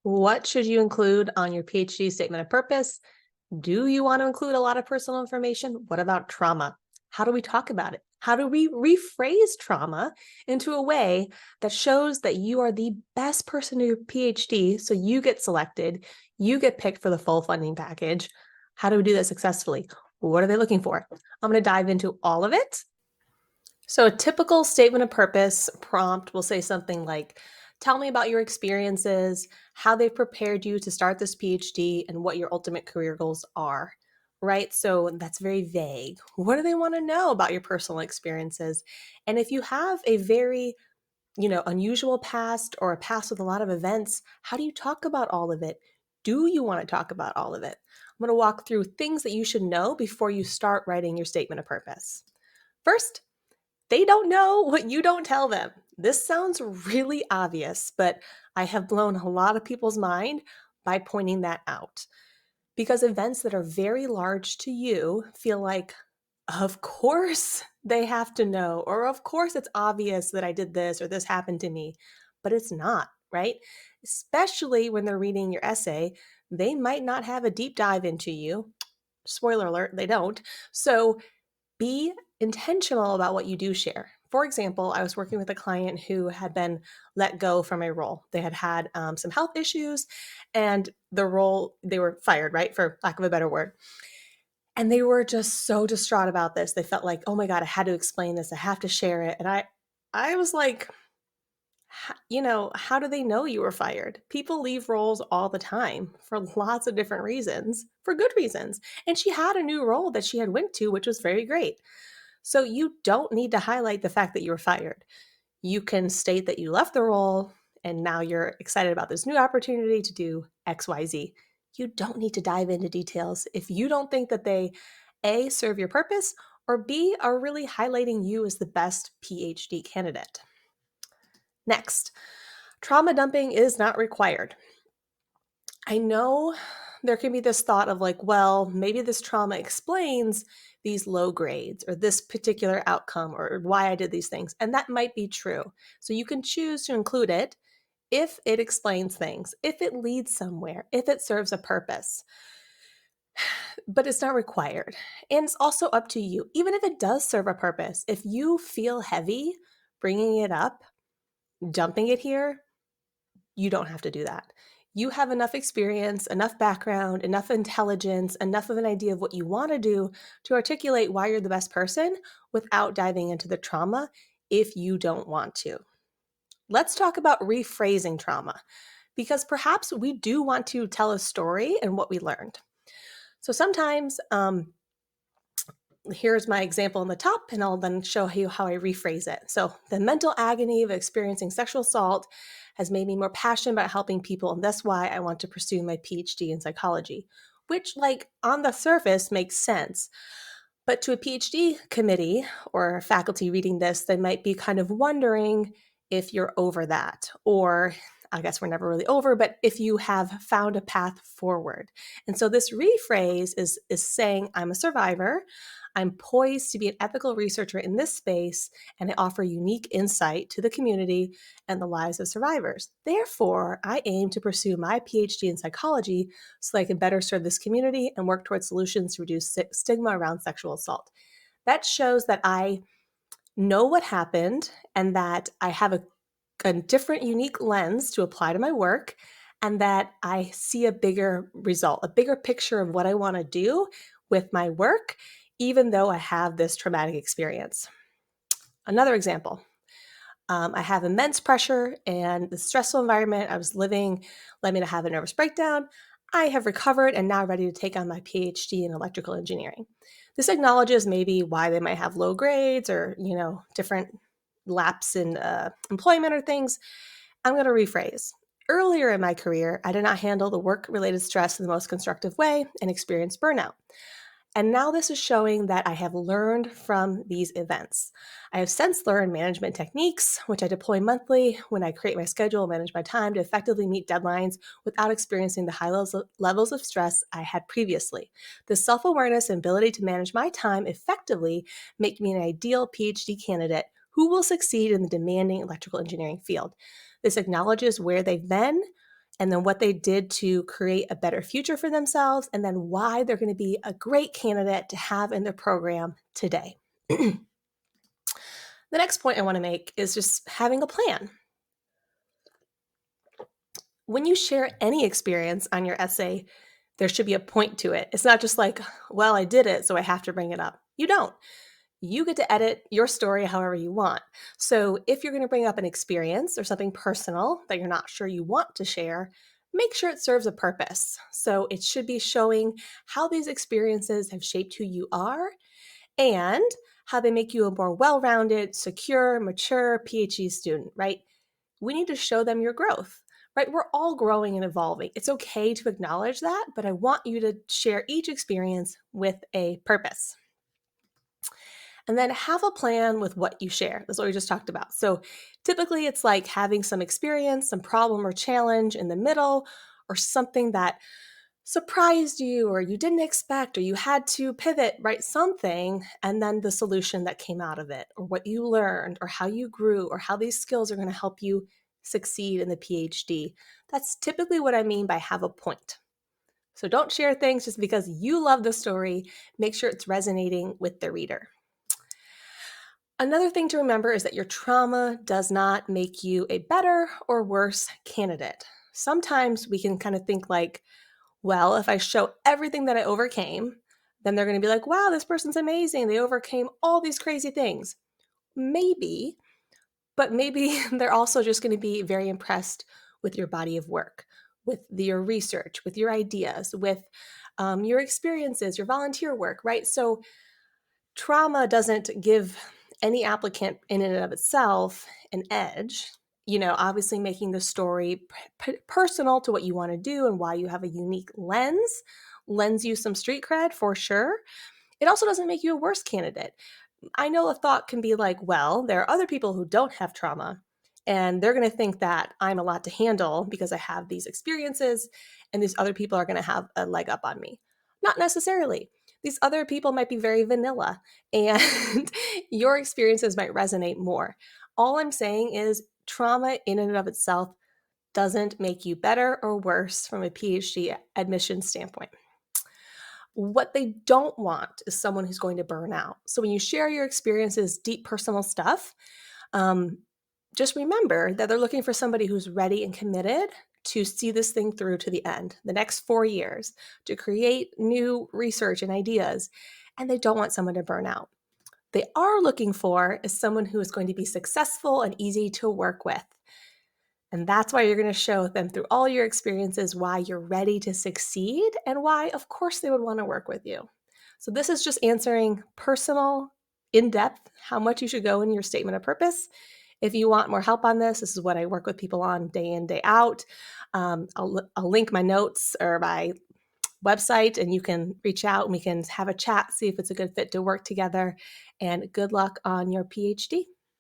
What should you include on your PhD statement of purpose? Do you want to include a lot of personal information? What about trauma? How do we talk about it? How do we rephrase trauma into a way that shows that you are the best person to your PhD so you get selected, you get picked for the full funding package? How do we do that successfully? What are they looking for? I'm going to dive into all of it. So, a typical statement of purpose prompt will say something like, tell me about your experiences, how they've prepared you to start this PhD, and what your ultimate career goals are. Right? So, that's very vague. What do they want to know about your personal experiences? And if you have a very unusual past or a past with a lot of events, how do you talk about all of it? Do you want to talk about all of it? I'm going to walk through things that you should know before you start writing your statement of purpose. First, they don't know what you don't tell them. This sounds really obvious, but I have blown a lot of people's mind by pointing that out. Because events that are very large to you feel like, of course they have to know, or of course it's obvious that I did this or this happened to me, but it's not, right? Especially when they're reading your essay, they might not have a deep dive into you. Spoiler alert, they don't. So be intentional about what you do share. For example, I was working with a client who had been let go from a role. They had had some health issues, and the role, they were fired, right? For lack of a better word. And they were just so distraught about this. They felt like, oh my God, I had to explain this. I have to share it. And I was like, how do they know you were fired? People leave roles all the time for lots of different reasons, for good reasons. And she had a new role that she had went to, which was very great. So you don't need to highlight the fact that you were fired. You can state that you left the role and now you're excited about this new opportunity to do XYZ. You don't need to dive into details if you don't think that they A, serve your purpose, or B, are really highlighting you as the best PhD candidate. Next, trauma dumping is not required. I know there can be this thought of like, well, maybe this trauma explains these low grades or this particular outcome or why I did these things. And that might be true. So you can choose to include it if it explains things, if it leads somewhere, if it serves a purpose. But it's not required. And it's also up to you. Even if it does serve a purpose, if you feel heavy bringing it up, dumping it here, you don't have to do that. You have enough experience, enough background, enough intelligence, enough of an idea of what you want to do to articulate why you're the best person without diving into the trauma if you don't want to. Let's talk about rephrasing trauma because perhaps we do want to tell a story and what we learned. So sometimes, here's my example on the top, and I'll then show you how I rephrase it. So, the mental agony of experiencing sexual assault has made me more passionate about helping people, and that's why I want to pursue my PhD in psychology, which, like, on the surface makes sense. But to a PhD committee or faculty reading this, they might be kind of wondering if you're over that, or I guess we're never really over, but if you have found a path forward. And so this rephrase is saying, I'm a survivor. I'm poised to be an ethical researcher in this space, and I offer unique insight to the community and the lives of survivors. Therefore, I aim to pursue my PhD in psychology so that I can better serve this community and work towards solutions to reduce stigma around sexual assault. That shows that I know what happened and that I have a different, unique lens to apply to my work, and that I see a bigger result, a bigger picture of what I want to do with my work, even though I have this traumatic experience. Another example. I have immense pressure and the stressful environment I was living led me to have a nervous breakdown. I have recovered and now ready to take on my PhD in electrical engineering. This acknowledges maybe why they might have low grades or, different lapse in employment or things. I'm going to rephrase. Earlier in my career, I did not handle the work-related stress in the most constructive way and experienced burnout. And now this is showing that I have learned from these events. I have since learned management techniques, which I deploy monthly when I create my schedule and manage my time to effectively meet deadlines without experiencing the high levels of stress I had previously. This self-awareness and ability to manage my time effectively make me an ideal PhD candidate who will succeed in the demanding electrical engineering field. This acknowledges where they've been and then what they did to create a better future for themselves, and then why they're going to be a great candidate to have in their program today. The next point I want to make is just having a plan. When you share any experience on your essay, there should be a point to it. It's not just like, well, I did it, so I have to bring it up. You don't. You get to edit your story however you want. So if you're going to bring up an experience or something personal that you're not sure you want to share, make sure it serves a purpose. So it should be showing how these experiences have shaped who you are and how they make you a more well-rounded, secure, mature PhD student, right? We need to show them your growth, right? We're all growing and evolving. It's okay to acknowledge that, but I want you to share each experience with a purpose. And then have a plan with what you share. That's what we just talked about. So typically it's like having some experience, some problem or challenge in the middle, or something that surprised you or you didn't expect, or you had to pivot, right? Something, and then the solution that came out of it, or what you learned, or how you grew, or how these skills are going to help you succeed in the PhD. That's typically what I mean by have a point. So don't share things just because you love the story. Make sure it's resonating with the reader. Another thing to remember is that your trauma does not make you a better or worse candidate. Sometimes we can kind of think like, well, if I show everything that I overcame, then they're going to be like, wow, this person's amazing. They overcame all these crazy things. Maybe, but maybe they're also just going to be very impressed with your body of work, with your research, with your ideas, with your experiences, your volunteer work, right? So trauma doesn't give any applicant in and of itself an edge. Obviously making the story personal to what you want to do and why you have a unique lends you some street cred for sure. It also doesn't make you a worse candidate. I know a thought can be like, well, there are other people who don't have trauma, and they're going to think that I'm a lot to handle because I have these experiences, and these other people are going to have a leg up on me. Not necessarily. These other people might be very vanilla, and your experiences might resonate more. All I'm saying is trauma in and of itself doesn't make you better or worse from a PhD admission standpoint. What they don't want is someone who's going to burn out. So when you share your experiences, deep personal stuff, just remember that they're looking for somebody who's ready and committed to see this thing through to the end, the next 4 years, to create new research and ideas, and they don't want someone to burn out. They are looking for is someone who is going to be successful and easy to work with. And that's why you're going to show them through all your experiences why you're ready to succeed and why, of course, they would want to work with you. So this is just answering personal, in-depth, how much you should go in your statement of purpose. If you want more help on this is what I work with people on day in, day out. I'll link my notes or my website, and you can reach out and we can have a chat, see if it's a good fit to work together. And good luck on your PhD.